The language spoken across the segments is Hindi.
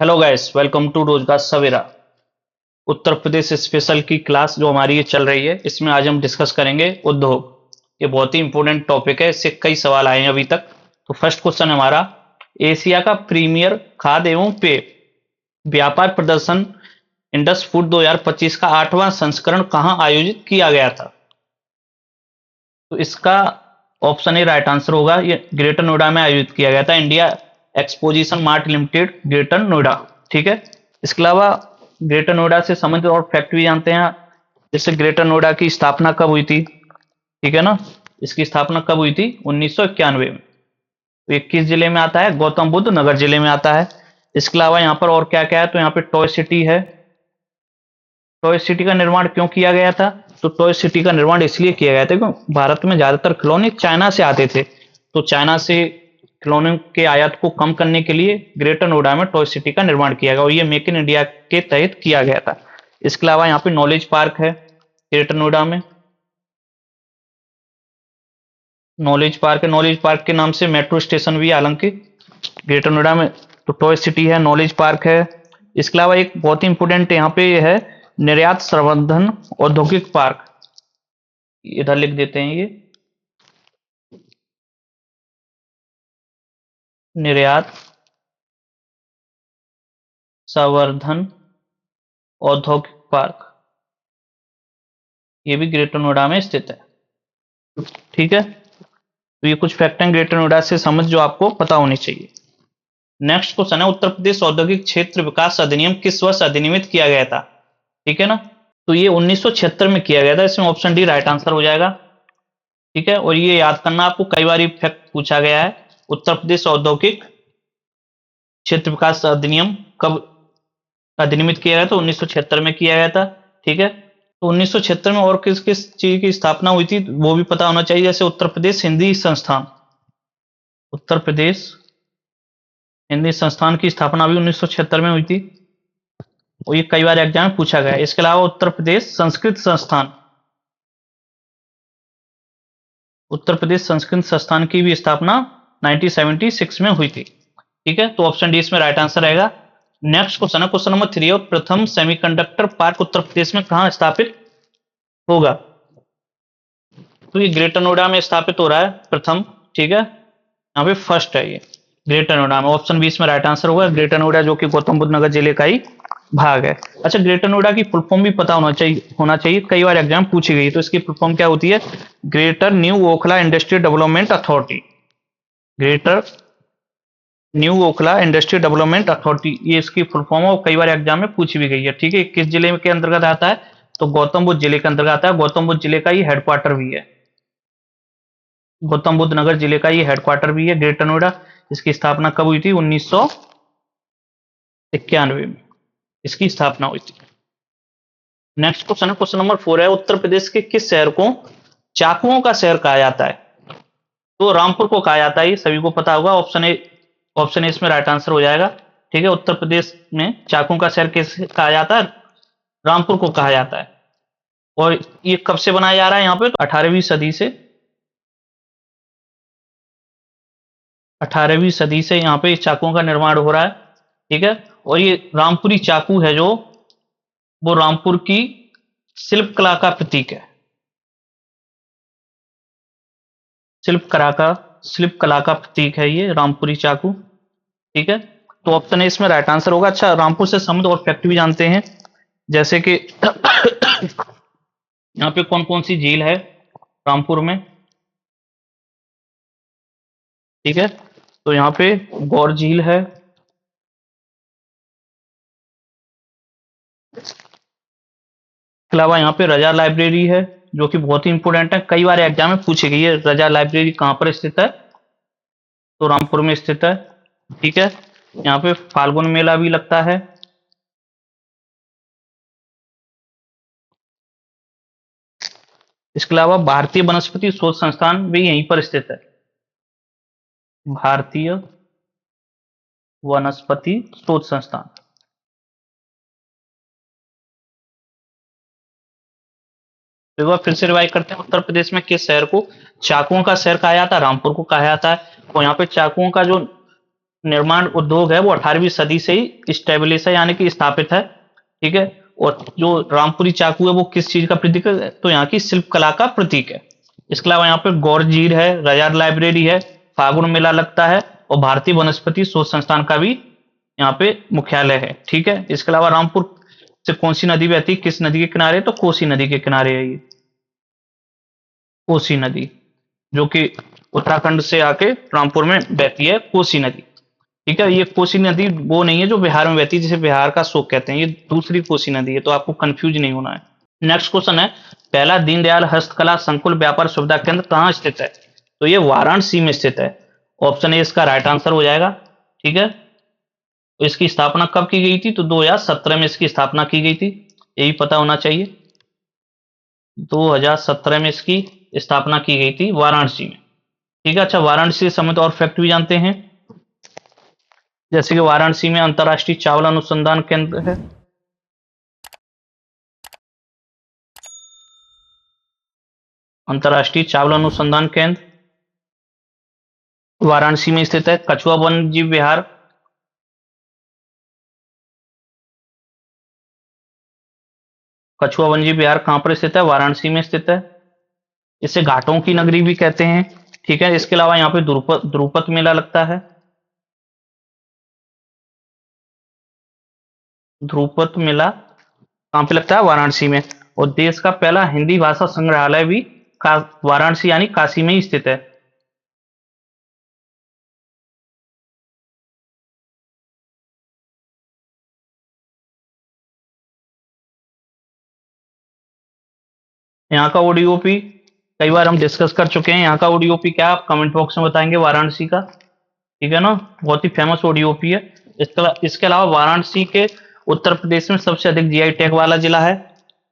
हेलो गाइस, वेलकम टू रोजगार सवेरा। उत्तर प्रदेश स्पेशल की क्लास जो हमारी ये चल रही है, इसमें आज हम डिस्कस करेंगे उद्योग। ये बहुत ही इंपॉर्टेंट टॉपिक है, इससे कई सवाल आए हैं अभी तक। तो फर्स्ट क्वेश्चन हमारा, एशिया का प्रीमियर खाद्य एवं पेय व्यापार प्रदर्शन इंडस फूड 2025 का 8वां संस्करण कहाँ आयोजित किया गया था? तो इसका ऑप्शन ए राइट आंसर होगा। ये ग्रेटर नोएडा में आयोजित किया गया था, India exposition mart limited, greater Noida. ठीक है। इसके अलावा ग्रेटर नोएडा से संबंधित और फैक्ट भी जानते हैं, जैसे ग्रेटर नोएडा की स्थापना कब हुई थी। ठीक है ना। इसकी स्थापना कब हुई थी? 1991 में। तो ये किस जिले में आता है? गौतम बुद्ध नगर जिले में आता है। इसके अलावा यहाँ पर और क्या क्या है, तो यहाँ पे टॉय सिटी है। टॉय सिटी का निर्माण क्यों किया गया था? तो टॉय सिटी का निर्माण इसलिए किया गया था क्योंकि भारत में ज्यादातर खिलौने चाइना से आते थे। तो चाइना से खिलौने के आयात को कम करने के लिए ग्रेटर नोएडा में टॉय सिटी का निर्माण किया गया और ये मेक इन इंडिया के तहत किया गया था। इसके अलावा यहाँ पे नॉलेज पार्क है ग्रेटर नोएडा में। नॉलेज पार्क है, नॉलेज पार्क के नाम से मेट्रो स्टेशन भी है हालांकि ग्रेटर नोएडा में। तो टॉय सिटी है, नॉलेज पार्क है। इसके अलावा एक बहुत ही इंपोर्टेंट यहाँ पे है निर्यात संवर्धन औद्योगिक पार्क। इधर लिख देते हैं ये, निर्यात संवर्धन औद्योगिक पार्क, ये भी ग्रेटर नोएडा में स्थित है। ठीक है। तो ये कुछ फैक्ट हैं ग्रेटर नोएडा से समझ जो आपको पता होनी चाहिए। नेक्स्ट क्वेश्चन है, उत्तर प्रदेश औद्योगिक क्षेत्र विकास अधिनियम किस वर्ष अधिनियमित किया गया था? ठीक है ना। तो ये 1976 में किया गया था, इसमें ऑप्शन डी राइट आंसर हो जाएगा। ठीक है। और ये याद करना, आपको कई बार फैक्ट पूछा गया है। उत्तर प्रदेश औद्योगिक क्षेत्र विकास अधिनियम कब अधिनियमित किया गया था? 1976 में किया गया था। ठीक है। तो 1976 में और किस किस चीज की स्थापना हुई थी वो भी पता होना चाहिए, जैसे उत्तर प्रदेश हिंदी संस्थान। उत्तर प्रदेश हिंदी संस्थान की स्थापना भी 1976 में हुई थी और ये कई बार एग्जाम में पूछा गया है। इसके अलावा उत्तर प्रदेश संस्कृत संस्थान, उत्तर प्रदेश संस्कृत संस्थान की भी स्थापना 1976 में हुई थी। ठीक है। तो ऑप्शन डी इसमें राइट आंसर रहेगा। नेक्स्ट क्वेश्चन है, क्वेश्चन नंबर 3, और प्रथम सेमीकंडक्टर पार्क उत्तर प्रदेश में कहां स्थापित होगा? तो ये ग्रेटर नोएडा में स्थापित हो रहा है प्रथम। ठीक है। यहाँ पे फर्स्ट है ये ग्रेटर नोएडा में। ऑप्शन बी इसमें राइट आंसर होगा, ग्रेटर नोएडा जो कि गौतम बुद्ध नगर जिले का ही भाग है। अच्छा, ग्रेटर नोएडा की फुल फॉर्म भी पता होना चाहिए, कई बार एग्जाम पूछी गई। तो इसकी फुल फॉर्म क्या होती है? Greater new Okhla industrial development authority. Greater new Okhla industrial development authority, ये इसकी फुल फॉर्म है और कई बार एग्जाम में पूछी भी गई है। ठीक है। किस जिले के अंतर्गत आता है? तो गौतम बुद्ध जिले के अंतर्गत आता है। गौतम बुद्ध जिले का ही हेडक्वार्टर भी है। गौतम बुद्ध नगर जिले का ये हेडक्वार्टर भी है ग्रेटर नोएडा। इसकी स्थापना कब हुई थी? 1991 में इसकी स्थापना हुई थी। नेक्स्ट क्वेश्चन है, क्वेश्चन नंबर 4 है, उत्तर प्रदेश के किस शहर को चाकुओं का शहर कहा जाता है? तो रामपुर को कहा जाता है, ये सभी को पता होगा। ऑप्शन ए इसमें राइट आंसर हो जाएगा। ठीक है। उत्तर प्रदेश में चाकुओं का शहर किसे कहा जाता है? रामपुर को कहा जाता है। और ये कब से बनाया जा रहा है यहाँ पे? 18वीं सदी से। 18वीं सदी से यहाँ पे चाकुओं का निर्माण हो रहा है। ठीक है। और ये रामपुरी चाकू है जो, वो रामपुर की शिल्प कला का प्रतीक है। शिल्प कला का प्रतीक है ये रामपुरी चाकू। ठीक है। तो ऑप्शन ए इसमें राइट आंसर होगा। अच्छा, रामपुर से संबंधित और फैक्ट भी जानते हैं, जैसे कि यहाँ पे कौन कौन सी झील है रामपुर में। ठीक है। तो यहाँ पे गौर झील है, इसके अलावा यहाँ पे रजा लाइब्रेरी है जो कि बहुत ही इंपोर्टेंट है, कई बार एग्जाम में पूछी गई है। रजा लाइब्रेरी कहाँ पर स्थित है? तो रामपुर में स्थित है। ठीक है। यहाँ पे फाल्गुन मेला भी लगता है। इसके अलावा भारतीय वनस्पति शोध संस्थान भी यहीं पर स्थित है। भारतीय वनस्पति शोध संस्थान। एक बार फिर से रिवाइज करते हैं, उत्तर प्रदेश में किस शहर को चाकुओं का शहर कहा जाता है? रामपुर को कहा जाता है। और यहाँ पे चाकुओं का जो निर्माण उद्योग है वो 18वीं सदी से ही स्टेब्लिश है, यानी कि स्थापित है। ठीक है। और जो रामपुरी चाकू है वो किस चीज का प्रतीक है, तो यहाँ की शिल्प कला का प्रतीक है। इसके अलावा यहाँ पे गौर झील है, रजार लाइब्रेरी है, फागुन मेला लगता है, और भारतीय वनस्पति शोध संस्थान का भी यहाँ पे मुख्यालय है। ठीक है। इसके अलावा रामपुर से कौन सी नदी बहती है, किस नदी के किनारे, तो कोसी नदी के किनारे है ये, कोसी नदी, जो कि उत्तराखंड से आके रामपुर में बहती है कोसी नदी। ठीक है। ये कोसी नदी वो नहीं है जो बिहार में बहती है, जिसे बिहार का शोक कहते हैं, ये दूसरी कोसी नदी है, तो आपको कंफ्यूज नहीं होना है। नेक्स्ट क्वेश्चन है, पहला दीनदयाल हस्तकला संकुल व्यापार सुविधा केंद्र कहाँ स्थित है, तो ये वाराणसी में स्थित है। ऑप्शन ए इसका राइट आंसर हो जाएगा। ठीक है। तो इसकी स्थापना कब की गई थी, तो 2017 में इसकी स्थापना की गई थी, यही पता होना चाहिए। 2017 में इसकी स्थापना की गई थी वाराणसी में। ठीक है। अच्छा, वाराणसी से संबंधित और फैक्ट भी जानते हैं, जैसे कि वाराणसी में अंतर्राष्ट्रीय चावल अनुसंधान केंद्र है। अंतर्राष्ट्रीय चावल अनुसंधान केंद्र वाराणसी में स्थित है। कछुआ वन जीव विहार, कछुआ वन जीव विहार कहां पर स्थित है, वाराणसी में स्थित है। इसे घाटों की नगरी भी कहते हैं। ठीक है। इसके अलावा यहाँ पे द्रुपद मेला लगता है, ध्रुपद मेला कहां पे लगता है, वाराणसी में। और देश का पहला हिंदी भाषा संग्रहालय भी वाराणसी यानी काशी में ही स्थित है। यहाँ का ओडीओपी कई बार हम डिस्कस कर चुके हैं, यहाँ का ओडीओपी क्या, आप कमेंट बॉक्स में बताएंगे वाराणसी का। ठीक है ना, बहुत ही फेमस ओडीओपी है। इसके अलावा वाराणसी के उत्तर प्रदेश में सबसे अधिक जीआई टैग वाला जिला है।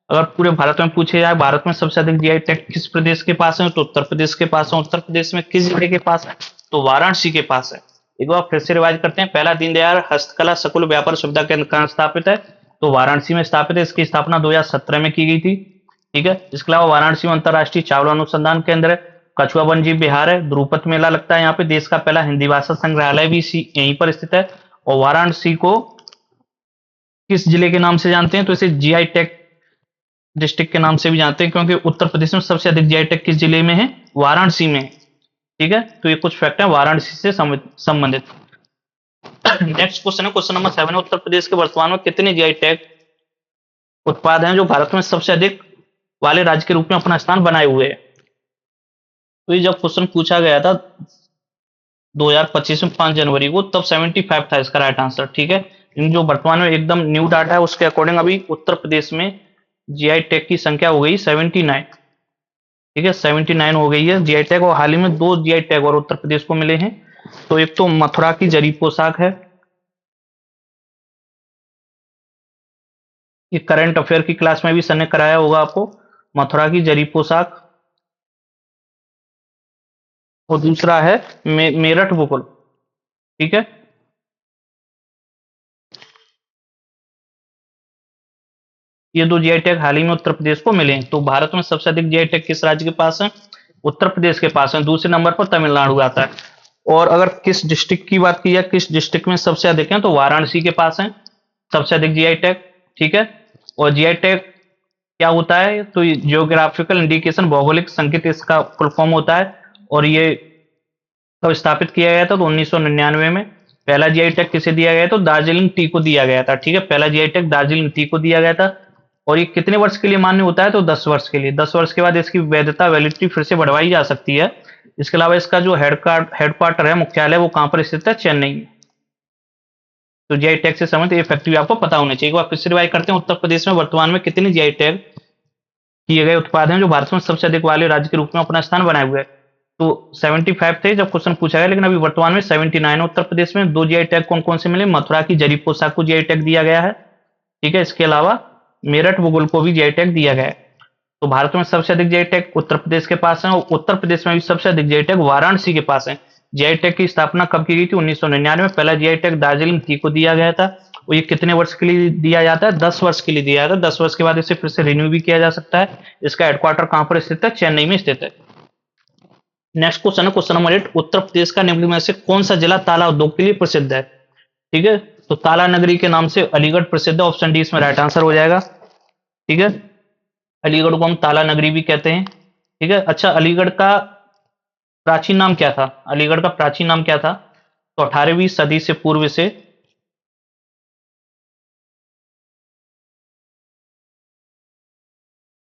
अगर पूरे भारत में पूछे जाए भारत में सबसे अधिक जीआई टैग किस प्रदेश के पास है, तो उत्तर प्रदेश के पास है। उत्तर प्रदेश में किस जिले के पास है, तो वाराणसी के पास है। एक बार फिर से रिवाइज करते हैं, पहला दीनदयाल हस्तकला संकुल व्यापार सुविधा केंद्र कहाँ स्थापित है, तो वाराणसी में स्थापित है। इसकी स्थापना 2017 में की गई थी। ठीक है। इसके अलावा वाराणसी में अंतर्राष्ट्रीय चावल अनुसंधान केंद्र है, कछुआ वन जीव विहार है, ध्रुपद मेला लगता है यहाँ पे, देश का पहला हिंदी भाषा संग्रहालय भी यहीं पर स्थित है। और वाराणसी को किस जिले के नाम से जानते हैं, तो इसे जीआई टैग डिस्ट्रिक्ट के नाम से भी जानते हैं, क्योंकि उत्तर प्रदेश में सबसे अधिक जीआई टैग किस जिले में है, वाराणसी में। ठीक है। तो ये कुछ फैक्ट है वाराणसी से संबंधित। नेक्स्ट क्वेश्चन है, क्वेश्चन नंबर 7 है, उत्तर प्रदेश के वर्तमान में कितने जीआई टैग उत्पाद हैं जो भारत में सबसे अधिक वाले राज्य के रूप में अपना स्थान बनाए हुए हैं। तो ये जब क्वेश्चन पूछा गया था 2025 में 5 जनवरी को, तब 75 था इसका राइट आंसर। ठीक है। लेकिन जो वर्तमान में एकदम न्यू डाटा है उसके अकॉर्डिंग अभी उत्तर प्रदेश में जीआई टैग की संख्या हो गई 79। ठीक है, 79 हो गई है जीआई टैग, और हाल ही में 2 जीआई टैग और उत्तर प्रदेश को मिले हैं। तो एक तो मथुरा की जरी पोशाक है, ये करंट अफेयर की क्लास में भी सर ने कराया होगा आपको, मथुरा की जरी पोशाक। और दूसरा है मेरठ बुकुल। ठीक है। ये 2 जीआई टैग हाल ही में उत्तर प्रदेश को मिले हैं। तो भारत में सबसे अधिक जीआई टैग किस राज्य के पास है, उत्तर प्रदेश के पास है। दूसरे नंबर पर तमिलनाडु आता है। और अगर किस डिस्ट्रिक्ट की बात की जाए, किस डिस्ट्रिक्ट में सबसे अधिक है, तो वाराणसी के पास है सबसे अधिक जीआई टैग। ठीक है। और जीआई टैग क्या होता है, तो जियोग्राफिकल इंडिकेशन, भौगोलिक संकेत इसका फुल फॉर्म होता है। और ये कब स्थापित किया गया था, तो 1999 में। पहला जीआई टैग किसे दिया गया, तो दार्जिलिंग टी को दिया गया था। ठीक है, पहला जीआई टैग दार्जिलिंग टी को दिया गया था। और ये कितने वर्ष के लिए मान्य होता है, तो 10 वर्ष के लिए। 10 वर्ष के बाद इसकी वैधता वैलिडिटी फिर से बढ़वाई जा सकती है। इसके अलावा इसका जो हेडक्वार्टर है, मुख्यालय, वो कहां पर स्थित है, चेन्नई में। तो जीआई टैग से संबंधित ये फैक्ट भी आपको पता होना चाहिए। एक बार फिर से रिवाइज करते हैं, उत्तर प्रदेश में वर्तमान में कितने जीआई टैग किए गए उत्पाद हैं जो भारत में सबसे अधिक वाले राज्य के रूप में अपना स्थान बनाए हुए हैं, तो 75 थे जब क्वेश्चन पूछा गया, लेकिन अभी वर्तमान में 79 उत्तर प्रदेश में। 2 जीआई टैग कौन कौन से मिले, मथुरा की जरी पोशाक को जीआई टैग दिया गया है। ठीक है। इसके अलावा मेरठ बुगुल को भी जीआई टैग दिया गया है। तो भारत में सबसे अधिक जीआई टैग उत्तर प्रदेश के पास है, और उत्तर प्रदेश में भी सबसे अधिक जीआई टैग वाराणसी के पास है। जीआई टैग की स्थापना कब की गई थी, 1999 में। पहला जीआई टैग दार्जिलिंग टी को दिया गया था, और ये कितने वर्ष के लिए दिया जाता है, 10 वर्ष के लिए दिया जाता है। 10 वर्ष के बाद इसे फिर से रिन्यू भी किया जा सकता है। इसका हेडक्वार्टर कहां पर स्थित है, चेन्नई में स्थित है। नेक्स्ट क्वेश्चन है क्वेश्चन नंबर 8, उत्तर प्रदेश का निम्न में से कौन सा जिला ताला उद्योग के लिए प्रसिद्ध है? ठीक है, तो ताला नगरी के नाम से अलीगढ़ प्रसिद्ध है, ऑप्शन डी इसमें राइट आंसर हो जाएगा। ठीक है, अलीगढ़ को हम ताला नगरी भी कहते हैं। ठीक है, अच्छा अलीगढ़ का प्राचीन नाम क्या था? अलीगढ़ का प्राचीन नाम क्या था? तो 18वीं सदी से पूर्व से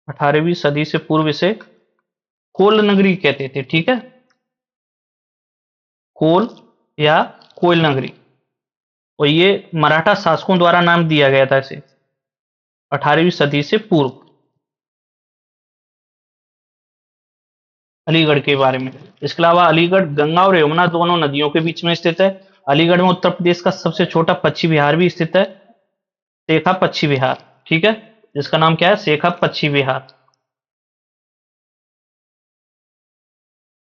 18वीं सदी से पूर्व से कोल नगरी कहते थे। ठीक है, कोल या कोयल नगरी, और ये मराठा शासकों द्वारा नाम दिया गया था इसे 18वीं सदी से पूर्व, अलीगढ़ के बारे में। इसके अलावा अलीगढ़ गंगा और यमुना दोनों नदियों के बीच में स्थित है। अलीगढ़ में उत्तर प्रदेश का सबसे छोटा पक्षी विहार भी स्थित है, शेखा पक्षी विहार। ठीक है, जिसका नाम क्या है? शेखा पक्षी विहार।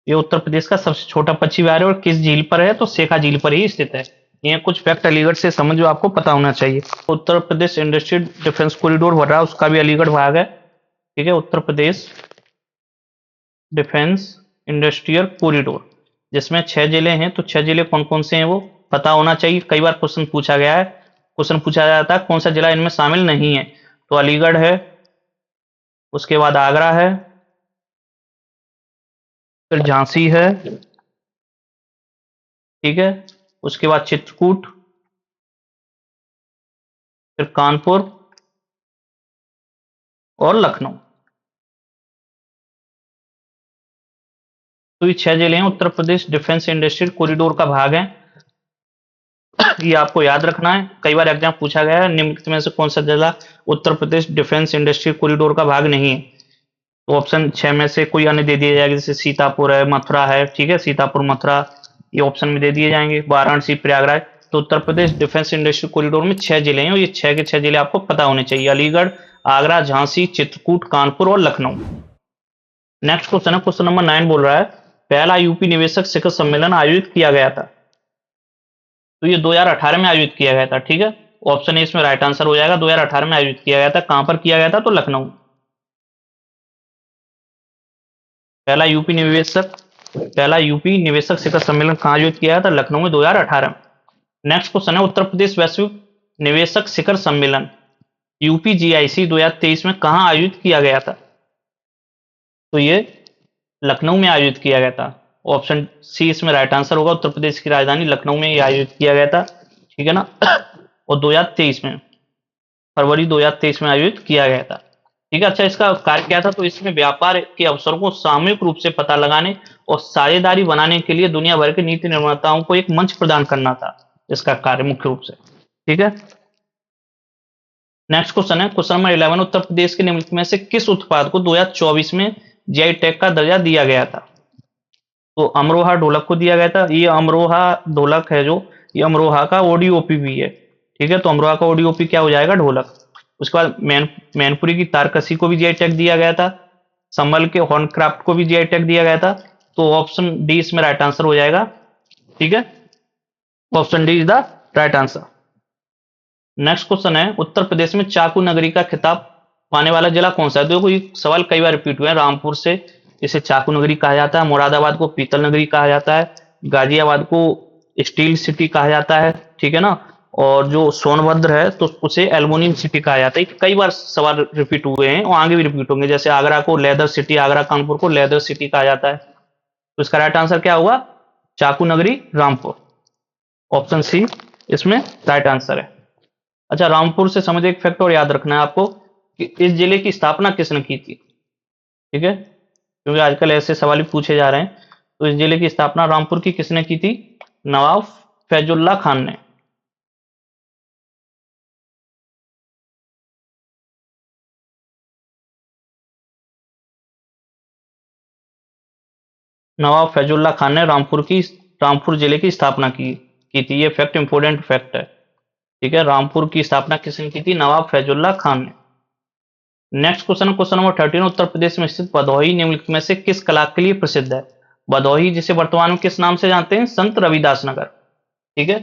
ये उत्तर प्रदेश का सबसे छोटा पक्षी विहार है, और किस झील पर है? तो शेखा झील पर ही स्थित है। ये कुछ फैक्ट अलीगढ़ से समझ जो आपको पता होना चाहिए। Uttar Pradesh industrial defence corridor बन रहा है, उसका भी अलीगढ़ भाग है। ठीक है, Uttar Pradesh defence industrial corridor, जिसमें 6 जिले हैं। तो 6 जिले कौन कौन से हैं वो पता होना चाहिए। कई बार क्वेश्चन पूछा गया है, क्वेश्चन पूछा जाता है कौन सा जिला इनमें शामिल नहीं है, तो अलीगढ़ है, उसके बाद आगरा है, फिर झांसी है। ठीक है, उसके बाद चित्रकूट, फिर कानपुर और लखनऊ। तो ये 6 जिले हैं, Uttar Pradesh defence industrial corridor का भाग है। ये आपको याद रखना है, कई बार एग्जाम पूछा गया है निम्नलिखित में से कौन सा जिला Uttar Pradesh defence industrial corridor का भाग नहीं है? तो ऑप्शन 6 में से कोई अन्य दे दिया जाएगा, जैसे सीतापुर है, मथुरा है। ठीक है, सीतापुर, मथुरा, ये ऑप्शन में दे दिए जाएंगे, वाराणसी, प्रयागराज। तो Uttar Pradesh defence industrial corridor में 6 जिले हैं, और ये 6 के 6 जिले आपको पता होने चाहिए, अलीगढ़, आगरा, झांसी, चित्रकूट, कानपुर और लखनऊ। नेक्स्ट क्वेश्चन है क्वेश्चन नंबर 9, बोल रहा है पहला यूपी निवेशक शिखर सम्मेलन आयोजित किया गया था? तो ये 2018 में आयोजित किया गया था। ठीक है, ऑप्शन ए इसमें राइट आंसर हो जाएगा। 2018 में आयोजित किया गया था। कहां पर किया गया था? तो लखनऊ। पहला यूपी निवेशक पहला यूपी निवेशक शिखर सम्मेलन कहां आयोजित किया गया था? लखनऊ में 2018 में। नेक्स्ट क्वेश्चन है उत्तर प्रदेश वैश्विक निवेशक शिखर सम्मेलन यूपी जीआईसी 2023 में कहां आयोजित किया गया था? तो ये लखनऊ में आयोजित किया गया था। ऑप्शन सी इसमें राइट आंसर होगा। उत्तर प्रदेश की राजधानी लखनऊ में ये आयोजित किया गया था। ठीक है ना? और 2023 में, फरवरी 2023 में आयोजित किया गया था। ठीक है, अच्छा इसका कार्य क्या था? तो इसमें व्यापार के अवसरों को सामूहिक रूप से पता लगाने और साझेदारी बनाने के लिए दुनिया भर के नीति निर्माताओं को एक मंच प्रदान करना था इसका कार्य मुख्य रूप से। ठीक है, नेक्स्ट क्वेश्चन है क्वेश्चन नंबर 11, उत्तर प्रदेश के निम्नलिखित में से किस उत्पाद को 2024 में जीआई टैग का दर्जा दिया गया था? तो अमरोहा ढोलक को दिया गया था। ये अमरोहा ढोलक है जो, ये अमरोहा का ओडीओपी भी है। ठीक है, तो अमरोहा का ओडीओपी क्या हो जाएगा? ढोलक। उसके बाद मैनपुरी की तारकसी को भी जीआई टैग दिया गया था। संभल के हॉर्नक्राफ्ट को भी जीआई टैग दिया गया था। तो ऑप्शन डी इसमें राइट आंसर हो जाएगा। ठीक है, option D is the right answer. Next question है उत्तर प्रदेश में चाकू नगरी का खिताब पाने वाला जिला कौन सा है? देखो ये सवाल कई बार रिपीट हुए हैं। रामपुर से इसे चाकू नगरी कहा जाता है, मुरादाबाद को पीतल नगरी कहा जाता है, गाजियाबाद को स्टील सिटी कहा जाता है। ठीक है ना? और जो सोनभद्र है तो उसे एल्युमिनियम सिटी कहा जाता है। कई बार सवाल रिपीट हुए हैं और आगे भी रिपीट होंगे, जैसे आगरा को लेदर सिटी, आगरा कानपुर को लेदर सिटी कहा जाता है। तो इसका राइट आंसर क्या होगा? चाकू नगरी रामपुर, ऑप्शन सी इसमें राइट आंसर है। अच्छा, रामपुर से संबंधित एक फैक्ट और याद रखना है आपको कि इस जिले की स्थापना किसने की थी। ठीक है, क्योंकि आजकल ऐसे सवाल ही पूछे जा रहे हैं। तो इस जिले की स्थापना रामपुर की किसने की थी? नवाब फैजुल्ला खान ने। नवाब फैजुल्ला खान ने रामपुर जिले की स्थापना की थी। ये फैक्ट इंपोर्टेंट फैक्ट है। ठीक है, रामपुर की स्थापना किसने की थी? नवाब फैजुल्ला खान ने। Next question, question number 13, Uttar Pradesh में स्थित भदोही निम्नलिखित में से किस कला के लिए प्रसिद्ध है? भदोही जिसे वर्तमान में किस नाम से जानते हैं? संत रविदास नगर। ठीक है,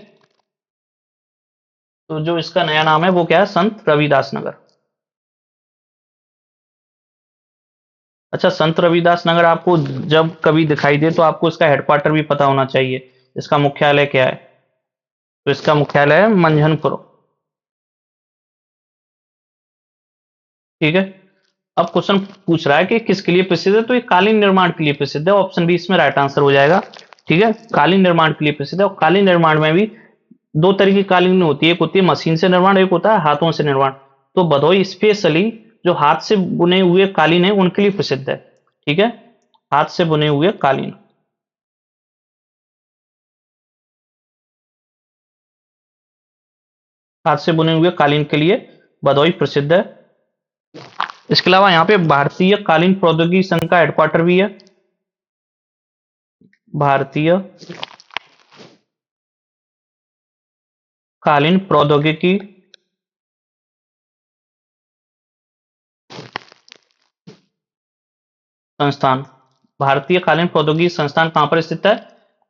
तो जो इसका नया नाम है वो क्या है? संत रविदास नगर। अच्छा, संत रविदास नगर आपको जब कभी दिखाई दे तो आपको इसका हेडक्वार्टर भी पता होना चाहिए, इसका मुख्यालय क्या है। तो इसका मुख्यालय है मंझनपुर। ठीक है। अब क्वेश्चन पूछ रहा है कि किसके लिए प्रसिद्ध है, तो ये कालीन निर्माण के लिए प्रसिद्ध है। ऑप्शन बी इसमें राइट आंसर हो जाएगा। ठीक है, कालीन निर्माण के लिए प्रसिद्ध है। और कालीन निर्माण में भी दो तरह की कालीन होती है, एक होती है मशीन से निर्माण, एक होता है हाथों से निर्माण। तो भदोई स्पेशली जो हाथ से बुने हुए कालीन है उनके लिए प्रसिद्ध है। ठीक है, हाथ से बुने हुए कालीन। हाथ से बुने हुए कालीन के लिए भदोई प्रसिद्ध है। इसके अलावा यहाँ पे भारतीय कालीन प्रौद्योगिकी संघ का हेडक्वार्टर भी है। भारतीय कालीन प्रौद्योगिकी संस्थान, भारतीय कालीन प्रौद्योगिकी संस्थान कहां पर स्थित है,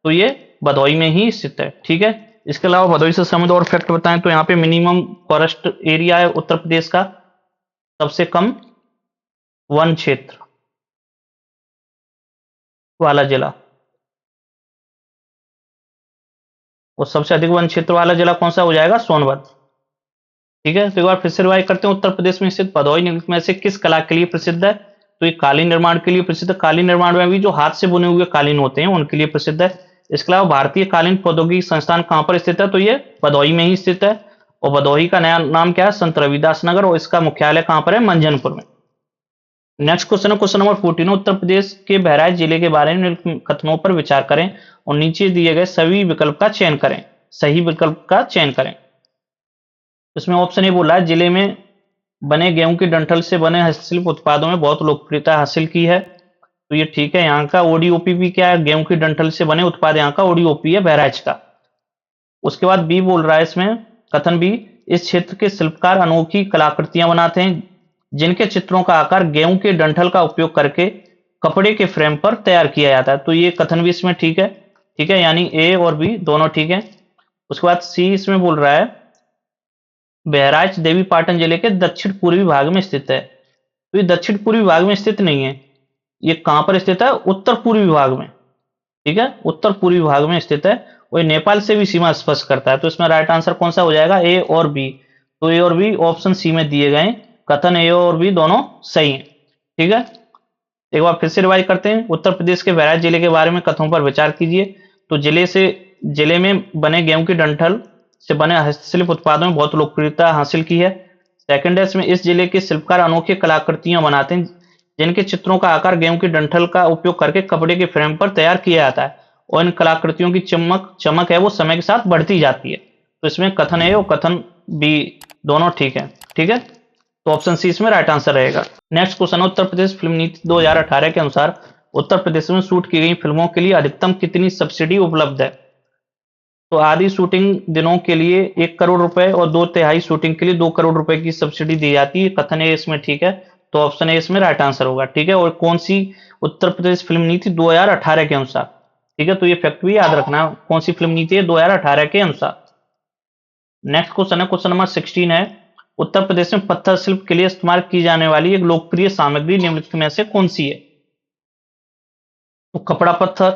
तो ये भदोई में ही स्थित है। ठीक है। इसके अलावा भदोई से संबंधित और फैक्ट बताएं तो यहाँ पे मिनिमम फॉरेस्ट एरिया है उत्तर प्रदेश का, सबसे कम वन क्षेत्र वाला जिला। और सबसे अधिक वन क्षेत्र वाला जिला कौन सा हो जाएगा, सोनभद्र। ठीक है, तो एक बार फिर से रिवाइज करते हैं। उत्तर प्रदेश में स्थित भदोई निम्नलिखित में से किस कला के लिए प्रसिद्ध है, तो ये कालीन निर्माण के लिए प्रसिद्ध है। कालीन निर्माण में भी जो हाथ से बुने हुए कालीन होते हैं उनके लिए प्रसिद्ध है। इसके अलावा भारतीय कालीन प्रौद्योगिकी संस्थान कहां पर स्थित है, तो ये भदोई में ही स्थित है। और भदोही का नया नाम क्या है, संत रविदास नगर, और इसका मुख्यालय कहां पर है, मंझनपुर में। नेक्स्ट क्वेश्चन है क्वेश्चन नंबर 14। उत्तर प्रदेश के बहराइच जिले के बारे में कथनों पर विचार करें और नीचे दिए गए सभी विकल्प का चयन करें, सही विकल्प का चयन करें। इसमें ऑप्शन ए बोला है, जिले में बने गेहूं के डंठल से बने हस्तशिल्प उत्पादों में बहुत लोकप्रियता हासिल की है, तो ये ठीक है। यहाँ का ओडीओपी भी क्या है, गेहूं के डंठल से बने उत्पाद, यहाँ का ओडीओपी है बहराइच का। उसके बाद बी बोल रहा है इसमें कथन बी, इस क्षेत्र के शिल्पकार अनोखी कलाकृतियां बनाते हैं जिनके चित्रों का आकार गेहूं के डंठल का उपयोग करके कपड़े के फ्रेम पर तैयार किया जाता है, तो ये कथन भी इसमें ठीक है। ठीक है, यानी ए और बी दोनों ठीक है। उसके बाद सी इसमें बोल रहा है, बहराइच देवी पाटन जिले के दक्षिण पूर्वी भाग में स्थित है, तो ये दक्षिण पूर्वी भाग में स्थित नहीं है, ये कहां पर स्थित है, उत्तर पूर्वी भाग में। ठीक है, उत्तर पूर्वी भाग में स्थित है। और नेपाल से भी सीमा स्पर्श करता है, तो इसमें राइट आंसर कौन सा हो जाएगा, ए और बी। तो ए और बी ऑप्शन सी में दिए गए कथन ए और बी दोनों सही हैं। ठीक है, एक बार फिर से रिवाइज करते हैं। उत्तर प्रदेश के बहराइच जिले के बारे में कथनों पर विचार कीजिए। तो जिले में बने गेहूं की डंठल से बने हस्तशिल्प उत्पादों में बहुत लोकप्रियता हासिल की है। सेकंड है इसमें, इस जिले के शिल्पकार अनोखी कलाकृतियां बनाते हैं जिनके चित्रों का आकार गेहूं की डंठल का उपयोग करके कपड़े के फ्रेम पर तैयार किया जाता है, और इन कलाकृतियों की चमक है वो समय के साथ बढ़ती जाती है। तो इसमें कथन ए और कथन बी दोनों ठीक है। ठीक है, तो ऑप्शन सी इसमें राइट आंसर रहेगा। Next question, Uttar Pradesh film नीति 2018 के अनुसार उत्तर प्रदेश में शूट की गई फिल्मों के लिए अधिकतम कितनी सब्सिडी उपलब्ध है, तो आधी शूटिंग दिनों के लिए 1 करोड़ रुपए और 2/3 शूटिंग के लिए 2 करोड़ रुपए की सब्सिडी दी जाती है। कथन ए इसमें ठीक है, तो ऑप्शन ए इसमें राइट आंसर होगा। ठीक है, और कौन सी, उत्तर प्रदेश फिल्म नीति 2018 के अनुसार। ठीक है, तो ये फैक्ट भी याद रखना, कौन सी फिल्म नीति है, 2018 के अनुसार। नेक्स्ट क्वेश्चन है क्वेश्चन नंबर 16 है, उत्तर प्रदेश में पत्थर शिल्प के लिए इस्तेमाल की जाने वाली एक लोकप्रिय सामग्री निम्नलिखित में से कौन सी है, तो कपड़ा पत्थर,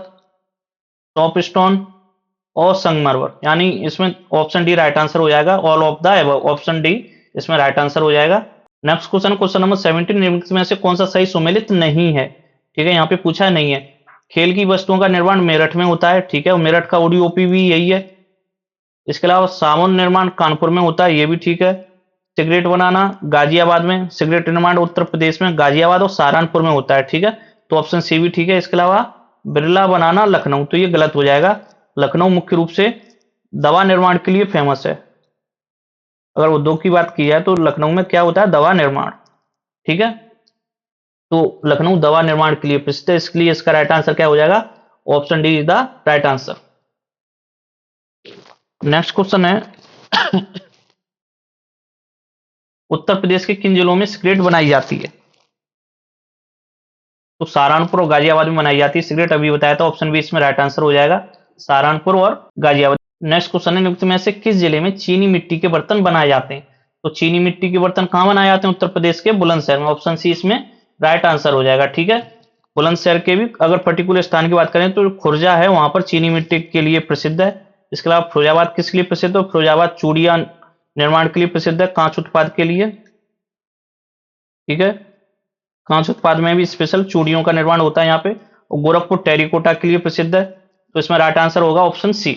टॉप स्टोन और संगमरमर, यानी इसमें ऑप्शन डी राइट आंसर हो जाएगा। All of the above, option D इसमें राइट आंसर हो जाएगा। नेक्स्ट क्वेश्चन क्वेश्चन नंबर 17, निम्नलिखित में से कौन सा सही सुमेलित नहीं है। ठीक है, यहाँ पे पूछा नहीं है। खेल की वस्तुओं का निर्माण मेरठ में होता है, ठीक है, और मेरठ का ओडीओपी भी यही है। इसके अलावा साबुन निर्माण कानपुर में होता है, ये भी ठीक है। सिगरेट बनाना गाजियाबाद में, सिगरेट निर्माण उत्तर प्रदेश में गाजियाबाद और सहारनपुर में होता है। ठीक है, तो ऑप्शन सी भी ठीक है। इसके अलावा बिरला बनाना लखनऊ, तो ये गलत हो जाएगा। लखनऊ मुख्य रूप से दवा निर्माण के लिए फेमस है। अगर उद्योग की बात की जाए तो लखनऊ में क्या होता है, दवा निर्माण। ठीक है, तो लखनऊ दवा निर्माण के लिए प्रसिद्ध है, इसके लिए इसका राइट आंसर क्या हो जाएगा, option D is the right answer. Next question है उत्तर प्रदेश के किन जिलों में सिगरेट बनाई जाती है, तो सहारनपुर और गाजियाबाद में बनाई जाती है सिगरेट, अभी बताया था। ऑप्शन बी इसमें राइट आंसर हो जाएगा, सहारनपुर और गाजियाबाद। नेक्स्ट क्वेश्चन है, निम्नलिखित में से किस जिले में चीनी मिट्टी के बर्तन बनाए जाते हैं, तो चीनी मिट्टी के बर्तन कहां बनाए जाते हैं, उत्तर प्रदेश के बुलंदशहर में, ऑप्शन सी इसमें राइट आंसर हो जाएगा। ठीक है, बुलंदशहर के भी अगर पर्टिकुलर स्थान की बात करें तो खुर्जा है, वहां पर चीनी मिट्टी के लिए प्रसिद्ध है। इसके अलावा फिरोजाबाद किसके लिए प्रसिद्ध है? फिरोजाबाद चूड़ियां निर्माण के लिए प्रसिद्ध है, कांच उत्पाद के लिए। ठीक है, कांच उत्पाद में भी स्पेशल चूड़ियों का निर्माण होता है यहाँ पे। और गोरखपुर टेरिकोटा के लिए प्रसिद्ध है। तो इसमें राइट आंसर होगा ऑप्शन सी।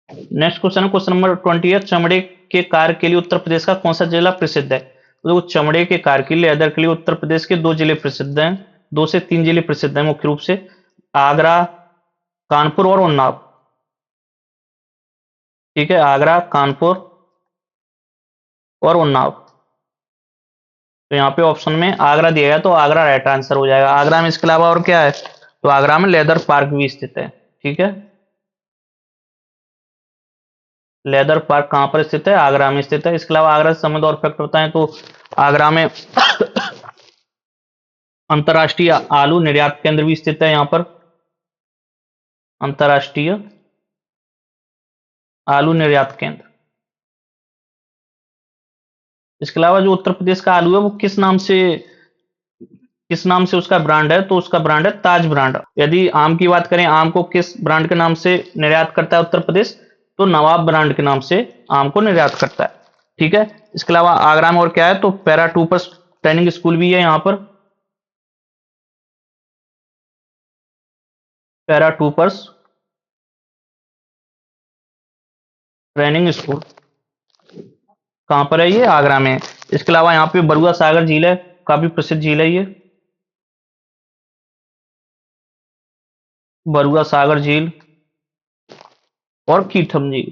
नेक्स्ट क्वेश्चन है क्वेश्चन नंबर 20 है, चमड़े के कार्य के लिए उत्तर प्रदेश का कौन सा जिला प्रसिद्ध है? तो चमड़े के कार्य के लिए, लेदर के लिए उत्तर प्रदेश के 2 जिले प्रसिद्ध हैं, 2 से 3 जिले प्रसिद्ध हैं मुख्य रूप से, आगरा, कानपुर और उन्नाव। ठीक है, आगरा, कानपुर और उन्नाव। तो यहाँ पे ऑप्शन में आगरा दिया गया, तो आगरा राइट आंसर हो जाएगा। आगरा में इसके अलावा और क्या है? तो आगरा में लेदर पार्क भी स्थित है। ठीक है, लेदर पार्क कहां पर स्थित है? आगरा में स्थित है। इसके अलावा आगरा से संबंध और फैक्ट बताएं तो आगरा में अंतर्राष्ट्रीय आलू निर्यात केंद्र भी स्थित है। यहाँ पर अंतर्राष्ट्रीय आलू निर्यात केंद्र। इसके अलावा जो उत्तर प्रदेश का आलू है वो किस नाम से उसका ब्रांड है? तो उसका ब्रांड है ताज ब्रांड। यदि आम की बात करें, आम को किस ब्रांड के नाम से निर्यात करता है उत्तर प्रदेश? तो नवाब ब्रांड के नाम से आम को निर्यात करता है। ठीक है, इसके अलावा आगरा में और क्या है? तो पैराट्रूपर्स ट्रेनिंग स्कूल भी है यहाँ पर, पैराट्रूपर्स ट्रेनिंग स्कूल कहां पर है? ये आगरा में। इसके अलावा यहाँ पे बरुआ सागर झील है, काफी प्रसिद्ध झील है ये, बरुआ सागर झील और कीथम झील।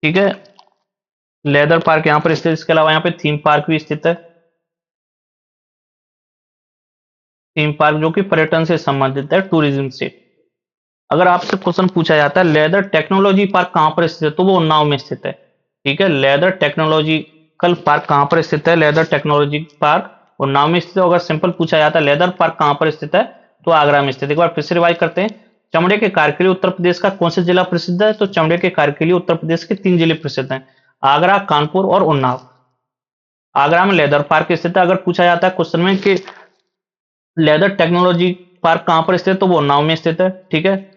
ठीक है, लेदर पार्क यहाँ पर स्थित। इसके अलावा यहाँ पे थीम पार्क भी स्थित है, थीम पार्क जो कि पर्यटन से संबंधित है, टूरिज्म से। अगर आपसे क्वेश्चन पूछा जाता है लेदर टेक्नोलॉजी पार्क कहां पर स्थित है, तो वो उन्नाव में स्थित है। ठीक है, लेदर टेक्नोलॉजिकल पार्क कहां पर स्थित है? लेदर टेक्नोलॉजी पार्क उन्नाव में स्थित है। अगर सिंपल पूछा जाता है लेदर पार्क कहां पर स्थित है, तो आगरा में स्थित। एक बार फिर से रिवाइज करते हैं, चमड़े के कार्य के लिए उत्तर प्रदेश का कौन सा जिला प्रसिद्ध है? तो चमड़े के कार्य के लिए उत्तर प्रदेश के 3 जिले प्रसिद्ध हैं, आगरा, कानपुर और उन्नाव। आगरा में लेदर पार्क स्थित है। अगर पूछा जाता है क्वेश्चन में कि लेदर टेक्नोलॉजी पार्क कहां पर स्थित है, तो वो उन्नाव में स्थित है। ठीक है,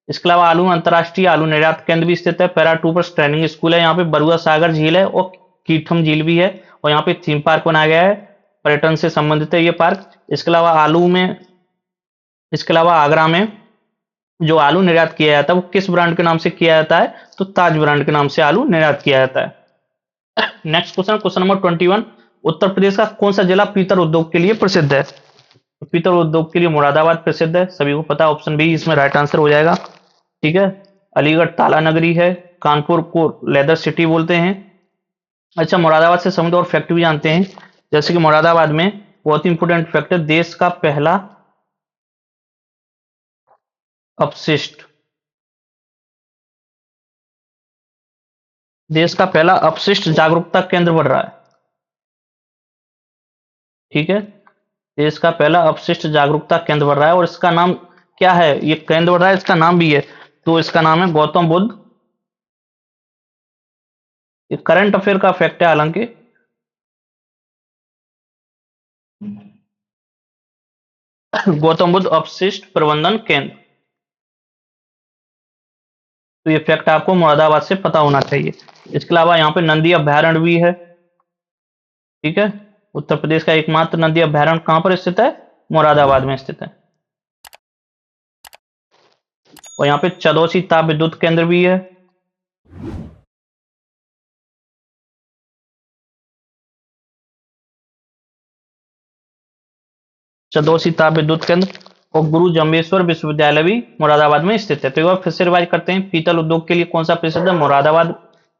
इसके अलावा आलू अंतर्राष्ट्रीय आलू निर्यात केंद्र भी स्थित है, पैराट्रूपर्स ट्रेनिंग स्कूल है, यहाँ पे बरुआ सागर झील है और कीथम झील भी है, और यहाँ पे थीम पार्क बनाया गया है, पर्यटन से संबंधित है ये पार्क। इसके अलावा आगरा में जो आलू निर्यात किया जाता है वो किस ब्रांड के नाम से किया जाता है? तो ताज ब्रांड के नाम से आलू निर्यात किया जाता है। Next question, question number 21, Uttar Pradesh का कौन सा जिला पीतल उद्योग के लिए प्रसिद्ध है? तो पीतल उद्योग के लिए मुरादाबाद प्रसिद्ध है, सभी को पता है, ऑप्शन बी इसमें राइट आंसर हो जाएगा। ठीक है, अलीगढ़ ताला नगरी है, कानपुर को लेदर सिटी बोलते हैं। अच्छा, मुरादाबाद से संबंध और फैक्ट भी जानते हैं, जैसे कि मुरादाबाद में बहुत ही इंपोर्टेंट फैक्ट है, देश का पहला अपशिष्ट जागरूकता केंद्र बन रहा है। ठीक है, देश का पहला अपशिष्ट जागरूकता केंद्र बन रहा है, और इसका नाम क्या है? ये केंद्र बन रहा है, इसका नाम भी है, तो इसका नाम है गौतम बुद्ध। ये करंट अफेयर का फैक्ट है हालांकि। गौतम बुद्ध अपशिष्ट प्रबंधन केंद्र, तो ये फैक्ट आपको मुरादाबाद से पता होना चाहिए। इसके अलावा यहाँ पे नंदी अभयारण्य भी है। ठीक है, उत्तर प्रदेश का एकमात्र नदी अभयारण्य कहां पर स्थित है? मुरादाबाद में स्थित है। और यहाँ पे चदौसी ताप विद्युत केंद्र भी है। चदौसी ताप विद्युत केंद्र और गुरु जम्बेश्वर विश्वविद्यालय भी मुरादाबाद में स्थित है। तो एक बार फिर से रिवाइज करते हैं, पीतल उद्योग के लिए कौन सा प्रसिद्ध है? मुरादाबाद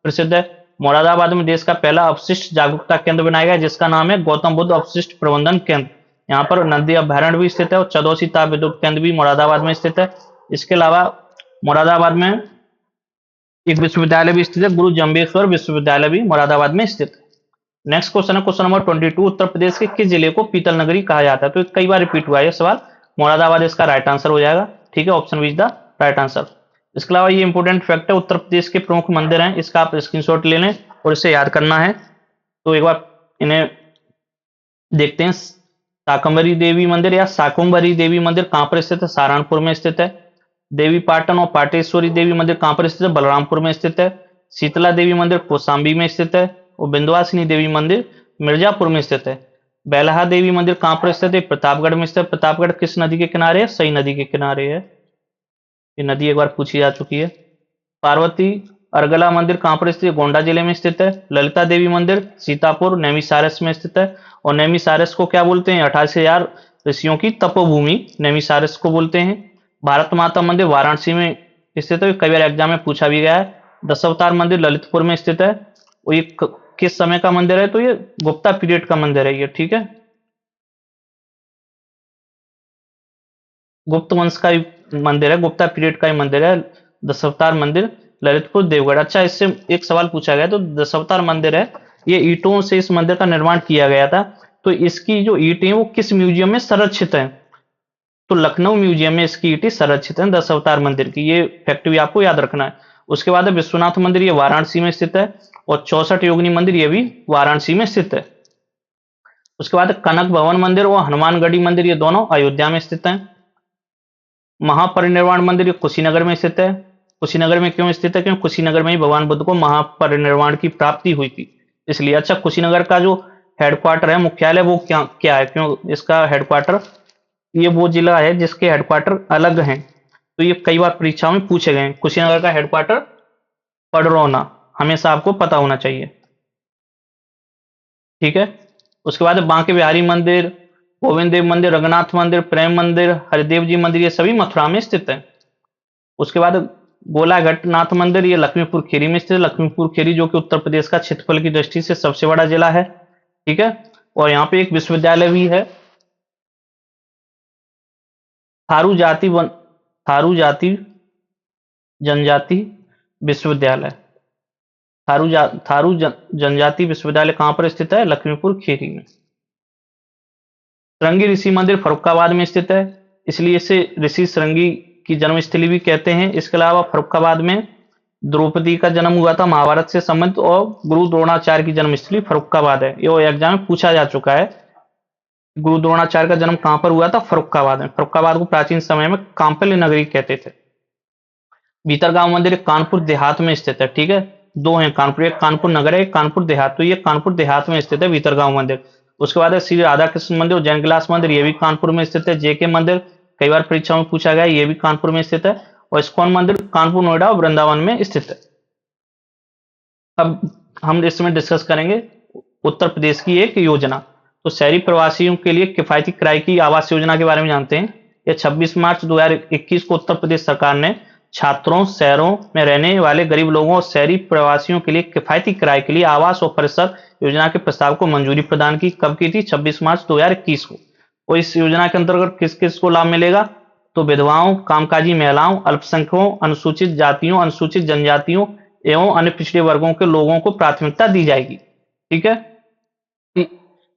प्रसिद्ध है। मुरादाबाद में देश का पहला अपशिष्ट जागरूकता केंद्र बनाया गया, जिसका नाम है गौतम बुद्ध अपशिष्ट प्रबंधन केंद्र। यहाँ पर नंदी अभयारण्य भी स्थित है और चदौसी ताप विद्युत केंद्र भी मुरादाबाद में स्थित है। इसके अलावा मुरादाबाद में एक विश्वविद्यालय भी स्थित है, गुरु जम्बेश्वर विश्वविद्यालय भी मुरादाबाद में स्थित है। नेक्स्ट क्वेश्चन है क्वेश्चन नंबर 22, उत्तर प्रदेश के किस जिले को पीतल नगरी कहा जाता है? तो कई बार रिपीट हुआ है ये सवाल, मुरादाबाद इसका राइट आंसर हो जाएगा। ठीक है, option B is the right answer. इसके अलावा ये इंपॉर्टेंट फैक्ट है, उत्तर प्रदेश के प्रमुख मंदिर हैं, इसका आप स्क्रीनशॉट ले लें और इसे याद करना है। तो एक बार इन्हें देखते हैं। शाकंभरी देवी मंदिर या शाकुंभरी देवी मंदिर कहां पर स्थित है? सहारनपुर में स्थित है। देवी पाटन और पाटेश्वरी देवी मंदिर कहां पर स्थित है? बलरामपुर में स्थित है। शीतला देवी मंदिर कौशाम्बी में स्थित है और विंध्यवासिनी देवी मंदिर मिर्जापुर में स्थित है। बैलहा देवी मंदिर कहां पर स्थित है? प्रतापगढ़ में स्थित है। प्रतापगढ़ किस नदी के किनारे है? सई नदी के किनारे है। ये नदी एक बार पूछी जा चुकी है। पार्वती अर्गला मंदिर कहां पर स्थित है? गोंडा जिले में स्थित है। ललिता देवी मंदिर सीतापुर नैमिसारस में स्थित है। और नैमिसारस को क्या बोलते हैं? 88,000 ऋषियों की तपोभूमि नैमिसारस को बोलते हैं। भारत माता मंदिर वाराणसी में स्थित है, कई बार एग्जाम में पूछा भी गया है। दशावतार मंदिर ललितपुर में स्थित है। और ये किस समय का मंदिर है? तो ये गुप्ता पीरियड का मंदिर है ये, ठीक है। गुप्त वंश का ही मंदिर है, गुप्ता पीरियड का ही मंदिर है दशावतार मंदिर ललितपुर देवगढ़। अच्छा, इससे एक सवाल पूछा गया, तो दशावतार मंदिर है, ये ईंटों से इस मंदिर का निर्माण किया गया था। तो इसकी जो ईंटें हैं वो किस म्यूजियम में संरक्षित है? तो लखनऊ म्यूजियम में इसकी ईंटें संरक्षित है दशावतार मंदिर की। ये फैक्ट भी आपको याद रखना है। उसके बाद है विश्वनाथ मंदिर, ये वाराणसी में स्थित है। और 64 योगिनी मंदिर, ये भी वाराणसी में स्थित है। उसके बाद कनक भवन मंदिर और हनुमानगढ़ी मंदिर, ये दोनों अयोध्या में स्थित हैं। महापरिनिर्वाण मंदिर, ये कुशीनगर में स्थित है। कुशीनगर में क्यों स्थित है? क्योंकि कुशीनगर में ही भगवान बुद्ध को महापरिनिर्वाण की प्राप्ति हुई थी, इसलिए। अच्छा, कुशीनगर का जो हेडक्वार्टर है, मुख्यालय, वो क्या क्या है? क्यों इसका हेडक्वार्टर? ये वो जिला है जिसके हेडक्वार्टर अलग हैं, तो ये कई बार परीक्षाओं में पूछे गए हैं। कुशीनगर का हेडक्वार्टर पडरौना, हमेशा आपको पता होना चाहिए, ठीक है। उसके बाद बांके बिहारी मंदिर, गोविंद देव मंदिर, रघुनाथ मंदिर, प्रेम मंदिर, हरिदेव जी मंदिर, ये सभी मथुरा में स्थित है। उसके बाद गोलाघाट नाथ मंदिर, ये लक्ष्मीपुर खीरी में स्थित है। लक्ष्मीपुर खीरी जो कि उत्तर प्रदेश का क्षेत्रफल की दृष्टि से सबसे बड़ा जिला है, ठीक है। और यहाँ पे एक विश्वविद्यालय भी है, थारू जाति थारू जाति जनजाति विश्वविद्यालय। थारू जनजाति विश्वविद्यालय कहां पर स्थित है? लक्ष्मीपुर खीरी में। श्रृंगी ऋषि मंदिर फरुखाबाद में स्थित है, इसलिए इसे ऋषि श्रृंगी की जन्मस्थली भी कहते हैं। इसके अलावा फरुखाबाद में द्रौपदी का जन्म हुआ था महाभारत से संबंधित, और गुरु द्रोणाचार्य की जन्मस्थली फरुखाबाद है। ये एग्जाम में पूछा जा चुका है, गुरु द्रोणाचार्य का जन्म कहां पर हुआ था? फरुखाबाद में। फरुखाबाद को प्राचीन समय में कांपल्य नगरी कहते थे। भीतरगांव मंदिर कानपुर देहात में स्थित है, ठीक है। दो हैं कानपुर, एक कानपुर नगर है, एक कानपुर देहात। तो ये कानपुर देहात में स्थित है भीतरगांव मंदिर। उसके बाद है श्री राधा कृष्ण मंदिर और जैन गिलास मंदिर, ये भी कानपुर में स्थित है। जेके मंदिर कई बार परीक्षाओं में पूछा गया, ये भी कानपुर में स्थित है। और इस्कॉन मंदिर कानपुर, नोएडा और वृंदावन में स्थित है। अब हम इसमें डिस्कस करेंगे उत्तर प्रदेश की एक योजना। तो शहरी प्रवासियों के लिए किफायती किराए की आवास योजना के बारे में जानते हैं। यह 26 मार्च 2021 को उत्तर प्रदेश सरकार ने छात्रों, शहरों में रहने वाले गरीब लोगों और शहरी प्रवासियों के लिए किफायती किराए के लिए आवास और परिसर योजना के प्रस्ताव को मंजूरी प्रदान की। कब की थी? 26 मार्च 2021 को। और इस योजना के अंतर्गत किस किस को लाभ मिलेगा? तो विधवाओं, कामकाजी महिलाओं, अल्पसंख्यकों, अनुसूचित जातियों, अनुसूचित जनजातियों एवं अन्य पिछड़े वर्गों के लोगों को प्राथमिकता दी जाएगी, ठीक है।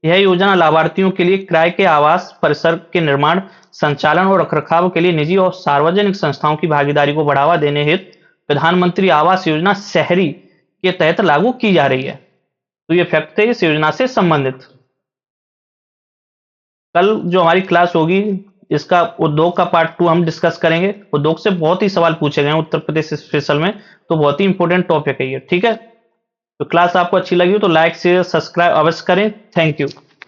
यह योजना लाभार्थियों के लिए किराए के आवास परिसर के निर्माण, संचालन और रखरखाव के लिए निजी और सार्वजनिक संस्थाओं की भागीदारी को बढ़ावा देने हेतु प्रधानमंत्री आवास योजना शहरी के तहत लागू की जा रही है। तो ये फैक्ट है इस योजना से संबंधित। कल जो हमारी क्लास होगी, इसका उद्योग का पार्ट 2 हम डिस्कस करेंगे। उद्योग से बहुत ही सवाल पूछे गए हैं उत्तर प्रदेश स्पेशल में, तो बहुत ही इंपॉर्टेंट टॉपिक है ये, ठीक है। तो क्लास आपको अच्छी लगी हो तो लाइक शेयर सब्सक्राइब अवश्य करें। Thank you.